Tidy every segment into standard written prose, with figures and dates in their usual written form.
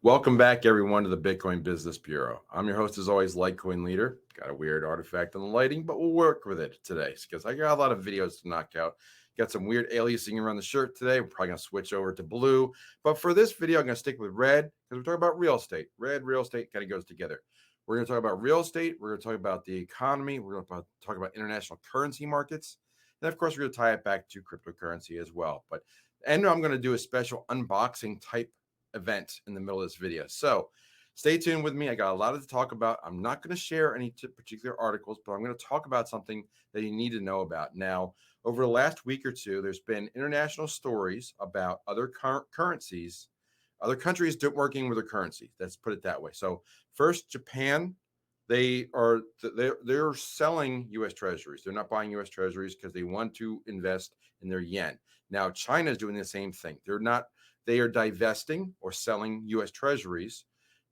Welcome back, everyone, to the Bitcoin Business Bureau. I'm your host, as always, LitecoinLeader. Got a weird artifact on the lighting, but we'll work with it today because I got a lot of videos to knock out. Got some weird aliasing around the shirt today. We're probably going to switch over to blue. But for this video, I'm going to stick with red because we're talking about real estate. Red, real estate kind of goes together. We're going to talk about real estate. We're going to talk about the economy. We're going to talk about international currency markets. And of course, we're going to tie it back to cryptocurrency as well. And I'm going to do a special unboxing type event in the middle of this video. So stay tuned with me. I got a lot to talk about. I'm not going to share any particular articles, but I'm going to talk about something that you need to know about. Now, over the last week or two, there's been international stories about other currencies, other countries working with their currency. Let's put it that way. So first, Japan, they're selling U.S. Treasuries. They're not buying U.S. Treasuries because they want to invest in their yen. Now, China is doing the same thing. They are divesting or selling U.S. Treasuries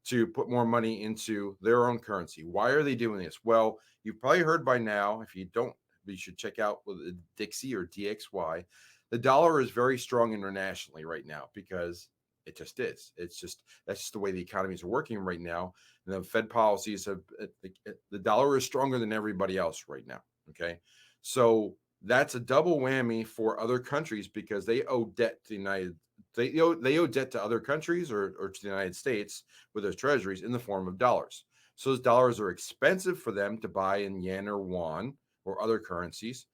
to put more money into their own currency. Why are they doing this? Well, you've probably heard by now. If you don't, you should check out Dixie or DXY. The dollar is very strong internationally right now because it just is. That's just the way the economies are working right now. And the Fed policies have the dollar is stronger than everybody else right now. Okay, so that's a double whammy for other countries because they owe debt to the United States. They owe debt to other countries or to the United States with those treasuries in the form of dollars. So those dollars are expensive for them to buy in yen or won or other currencies,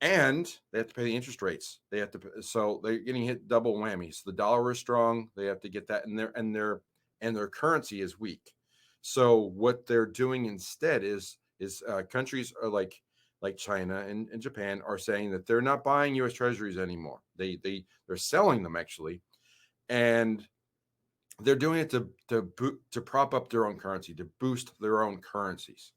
and they have to pay the interest rates. So they're getting hit double whammy. So the dollar is strong. They have to get that, and their currency is weak. So what they're doing instead is countries are like China and Japan are saying that they're not buying U.S. Treasuries anymore. They're selling them actually, and they're doing it to prop up their own currency, to boost their own currencies.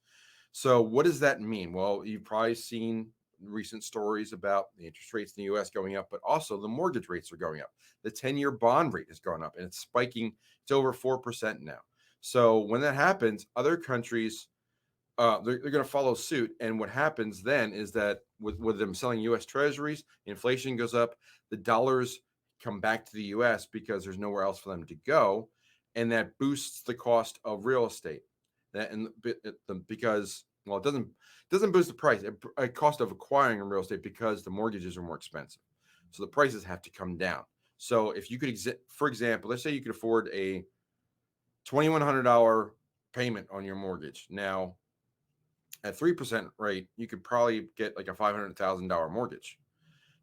So what does that mean? Well, you've probably seen recent stories about the interest rates in the U.S. going up, but also the mortgage rates are going up. The 10-year bond rate is going up, and it's spiking. It's over 4% now. So when that happens, other countries they're going to follow suit. And what happens then is that with them selling U.S. Treasuries, inflation goes up, the dollars come back to the U.S. because there's nowhere else for them to go, and that boosts the cost of real estate. Because it doesn't boost the price, cost of acquiring real estate because the mortgages are more expensive, so the prices have to come down. So if you could, for example, let's say you could afford a $2,100 payment on your mortgage now. At 3% rate, you could probably get like a $500,000 mortgage.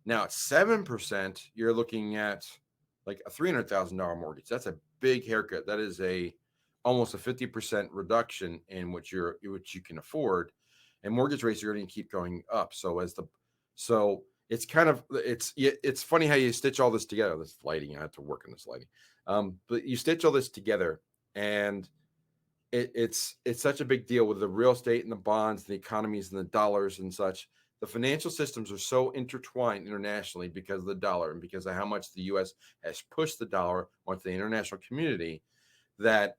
Now at 7%, you're looking at like a $300,000 mortgage. That's a big haircut. That is almost a 50% reduction in what you can afford, and mortgage rates are going to keep going up. So it's it's funny how you stitch all this together. This lighting, I have to work on this lighting. But you stitch all this together, and it's such a big deal with the real estate and the bonds, the economies and the dollars and such. The financial systems are so intertwined internationally because of the dollar and because of how much the U.S. has pushed the dollar onto the international community, that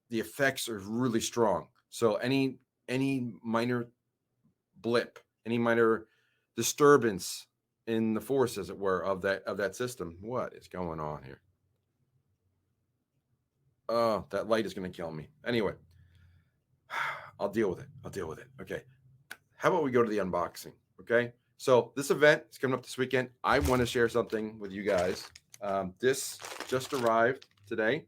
the effects are really strong. So any minor blip, any minor disturbance in the force, as it were, of that system. What is going on here? Oh, that light is going to kill me. Anyway, I'll deal with it. Okay. How about we go to the unboxing? Okay. So this event is coming up this weekend. I want to share something with you guys. This just arrived today,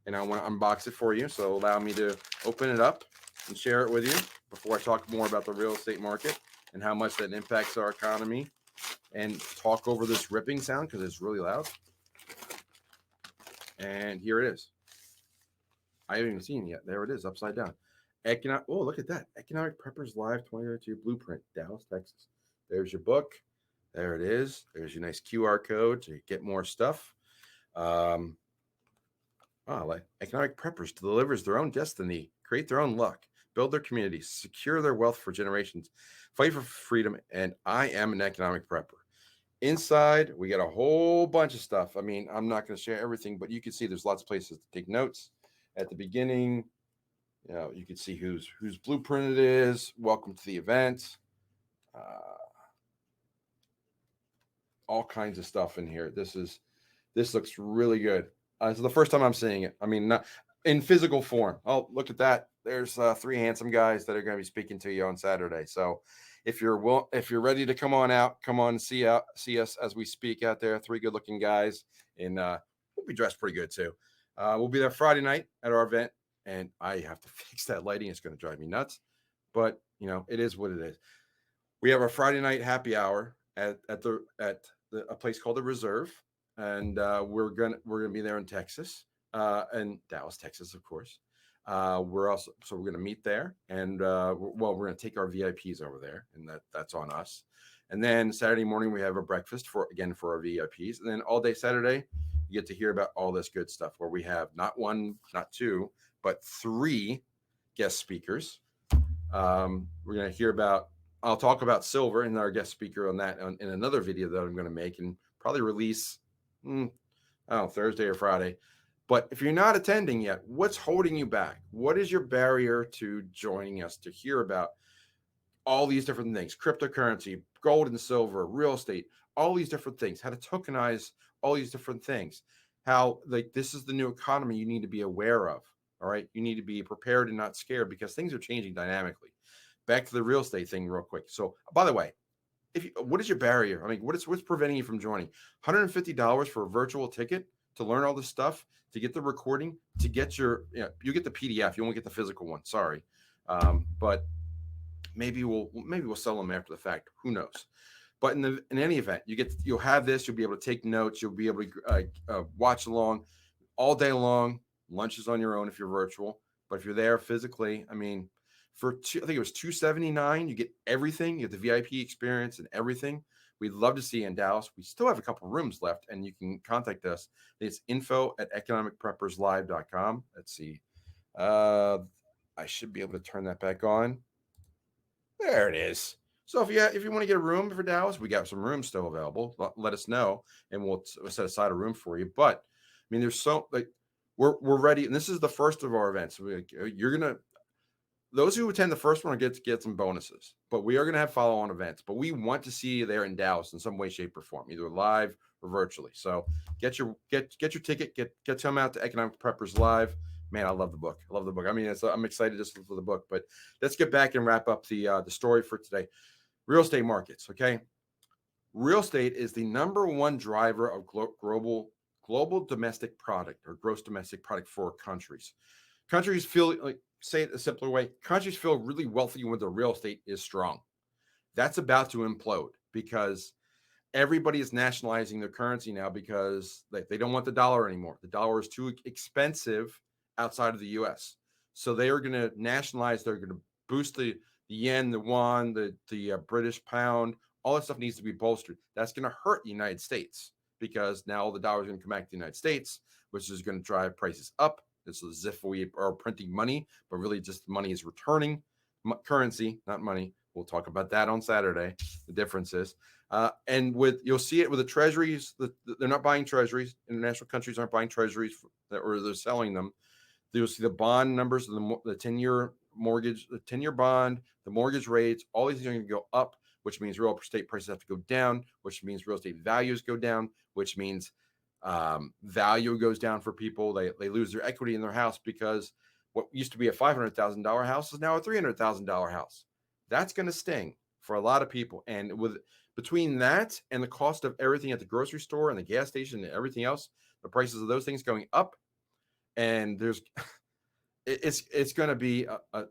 and I want to unbox it for you. So allow me to open it up and share it with you before I talk more about the real estate market and how much that impacts our economy, and talk over this ripping sound because it's really loud. And here it is. I haven't even seen it yet. There it is, upside down. Oh, look at that. EconomicPreppers Live 2022 Blueprint, Dallas, Texas. There's your book. There it is. There's your nice QR code to get more stuff. Like EconomicPreppers delivers their own destiny, create their own luck, build their communities, secure their wealth for generations, fight for freedom, and I am an economic prepper. Inside, we got a whole bunch of stuff. I mean, I'm not going to share everything, but you can see there's lots of places to take notes. At the beginning, you can see whose blueprint it is. Welcome to the event. All kinds of stuff in here. This looks really good. It's the first time I'm seeing it. I mean, not in physical form. Oh, look at that. There's 3 handsome guys that are going to be speaking to you on Saturday. So if you're ready to come on out, come on and see us as we speak out there. 3 good looking guys, and we'll be dressed pretty good too. We'll be there Friday night at our event, and I have to fix that lighting. It's going to drive me nuts, but it is what it is. We have our Friday night happy hour at a place called the Reserve, and we're gonna be there in Texas, and Dallas, Texas, of course. We're gonna meet there, and we're gonna take our VIPs over there, and that's on us. And then Saturday morning we have a breakfast for our VIPs, and then all day Saturday you get to hear about all this good stuff where we have not 1, not 2, but 3 guest speakers. We're gonna hear about. I'll talk about silver and our guest speaker on that in another video that I'm going to make and probably release, Thursday or Friday. But if you're not attending yet, what's holding you back? What is your barrier to joining us to hear about all these different things? Cryptocurrency, gold and silver, real estate, all these different things, how to tokenize all these different things, how this is the new economy you need to be aware of. All right. You need to be prepared and not scared because things are changing dynamically. Back to the real estate thing real quick. So, by the way, what is your barrier? I mean, what's preventing you from joining? $150 for a virtual ticket to learn all this stuff, to get the recording, to get you get the PDF. You won't get the physical one. Sorry, but maybe we'll sell them after the fact. Who knows? But in any event, you'll have this. You'll be able to take notes. You'll be able to watch along all day long. Lunch is on your own if you're virtual, but if you're there physically, I mean. I think it was $279. You get everything. You get the VIP experience and everything. We'd love to see you in Dallas. We still have a couple rooms left, and you can contact us. It's info@economicprepperslive.com. Let's see. I should be able to turn that back on. There it is. So if you want to get a room for Dallas, we got some rooms still available. Let us know, and we'll set aside a room for you. But I mean, there's we're ready, and this is the first of our events. Those who attend the first one get to get some bonuses, but we are going to have follow-on events. But we want to see you there in Dallas in some way, shape, or form, either live or virtually. So get your ticket, get them out to Economic Preppers Live. Man, I love the book. I mean, I'm excited just for the book. But let's get back and wrap up the story for today. Real estate markets, okay? Real estate is the #1 driver of global domestic product or gross domestic product for countries. Countries feel like. Say it a simpler way, countries feel really wealthy when the real estate is strong. That's about to implode because everybody is nationalizing their currency now because they don't want the dollar anymore. The dollar is too expensive outside of the US. So they are going to nationalize. They're going to boost the yen, the won, the British pound. All that stuff needs to be bolstered. That's going to hurt the United States because now all the dollars are going to come back to the United States, which is going to drive prices up. It's as if we are printing money, but really just money is returning currency, not money. We'll talk about that on Saturday, the differences. And you'll see it with the treasuries. They're not buying treasuries. International countries aren't buying treasuries, or they're selling them. You'll see the bond numbers, the 10-year mortgage, the 10-year bond, the mortgage rates. All these things are going to go up, which means real estate prices have to go down, which means real estate values go down, which means value goes down for people. They lose their equity in their house because what used to be a $500,000 house is now a $300,000 house. That's going to sting for a lot of people. And between that and the cost of everything at the grocery store and the gas station and everything else, the prices of those things going up, and it's going to be a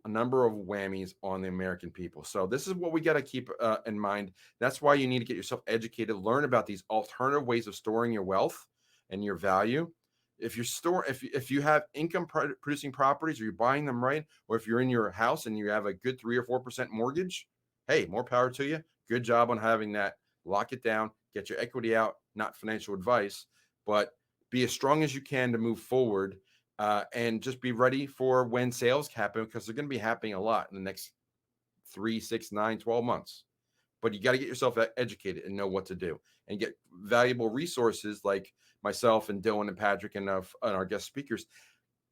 number of whammies on the American people. So this is what we got to keep in mind. That's why you need to get yourself educated, learn about these alternative ways of storing your wealth and your value. If you have income producing properties, or you're buying them right, or if you're in your house and you have a good 3 or 4% mortgage, hey, more power to you. Good job on having that. Lock it down, get your equity out. Not financial advice, but be as strong as you can to move forward. And just be ready for when sales happen, because they're going to be happening a lot in the next 3, 6, 9, 12 months. But you got to get yourself educated and know what to do, and get valuable resources like myself and Dylan and Patrick and our guest speakers.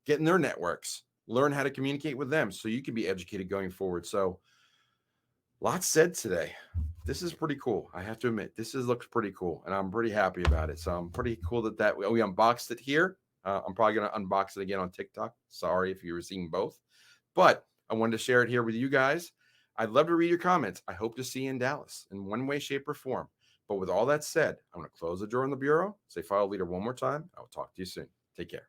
Get in their networks, learn how to communicate with them so you can be educated going forward. So Lots said today. This is pretty cool. I have to admit, looks pretty cool, and I'm pretty happy about it. So I'm pretty cool that we unboxed it here. I'm probably going to unbox it again on TikTok. Sorry if you were seeing both, but I wanted to share it here with you guys. I'd love to read your comments. I hope to see you in Dallas in one way, shape, or form. But with all that said, I'm going to close the door on the bureau, say file leader one more time. I will talk to you soon. Take care.